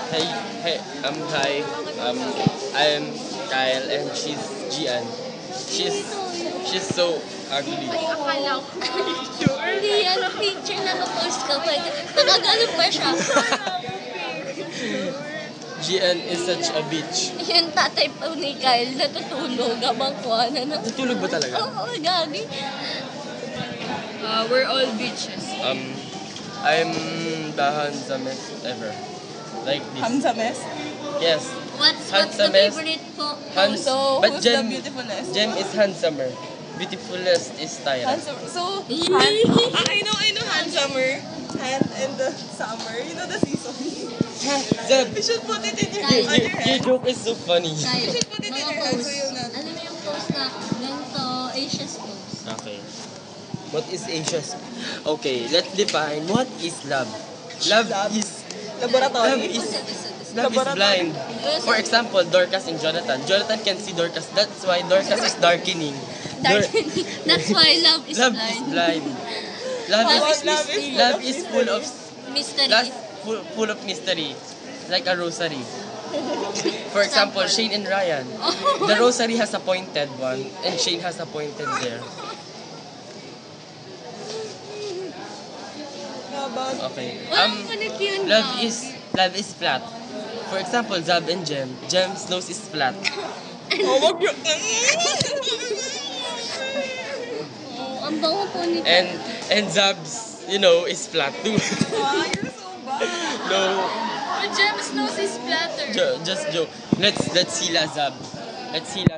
Hey, hi. I'm Kyle and she's Gian. She's so ugly. Ay, akala ko. Hindi yan, picture na post ka pa. Nakagano pa siya. Gian is such a bitch. Yung tatay pa ni Kyle natutulog habang kuha na. Tutulog ba talaga? Oo, gagi. We're all bitches. I'm the handsomest ever. Like this. Hamsames? Yes. What's the Handsomest. favorite po? So, But who's the Jem beautifulest? is handsomer. Beautifulest is Tyra. Handsome. So, I know handsomer. Hand and the summer. You know the season. Zeb, You should put it in your, Kyle. on your your head. joke is so funny. Kyle, You should put it in mga your head post. so you'll not. Alam mo yung post na ganito, Asia's post. Okay. What is Asia's? Okay, let's define what is love. Love is Laboratory. Love is blind. For example, Dorcas and Jonathan. Jonathan can see Dorcas. That's why Dorcas is darkening. That's why love is Love is blind. blind. Love Love is is full of Mystery. full of mystery, like a rosary. For example, Shane and Ryan. The rosary has a pointed one, and Shane has a pointed there. How about Okay. Walang connect yun, Love Bob. is flat. For example, Zab and Jem. Jem's nose is flat. Oh, wag yun. Oh, ang bango po nito. And Zab's, is flat too. Ah, you're so bad. No, But Jem's nose is flatter. just joke. Let's see La Zab. Let's see La